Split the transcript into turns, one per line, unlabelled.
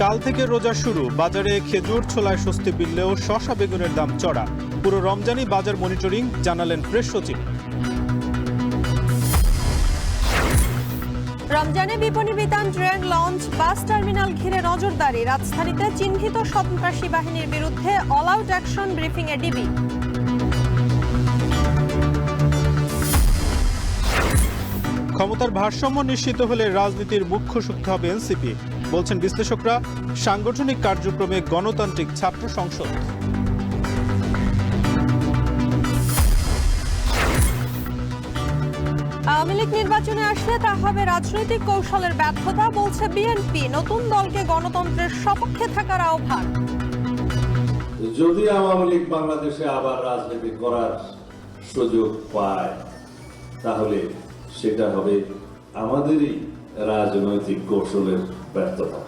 কাল থেকে রোজা শুরু, বাজারে খেজুর ছোলায় স্বস্তি মিললেও শসা বেগুনের দাম চড়া। পুরো রমজানি বাজার মনিটরিং, জানালেন প্রেস সচিব।
রমজানে বিপণী বিতান, ট্রেন, লঞ্চ, বাস টার্মিনাল ঘিরে নজরদারি। রাজধানীতে চিহ্নিত সন্ত্রাসী বাহিনীর বিরুদ্ধে অল আউট অ্যাকশন ব্রিফিংয়ে ডিবি।
ক্ষমতার ভারসাম্য নিশ্চিত হলে রাজনীতির মুখ্য শক্তি হবে এনসিপি, বলছেন বিশ্লেষকরা। সাংগঠনিক কার্যক্রমে গণতান্ত্রিক ছাত্র সংসদ।
আওয়ামী লীগ নির্বাচনে আসলে তা হবে রাজনৈতিক কৌশলের ব্যর্থতা, বলছে বিএনপি। নতুন দলকে গণতন্ত্রের সপক্ষে থাকার আহ্বান।
যদি আওয়ামী লীগ বাংলাদেশে আবার রাজনীতি করার সুযোগ পায়, তাহলে সেটা হবে আমাদেরই রাজনৈতিক কৌশলের ব্যর্থতা।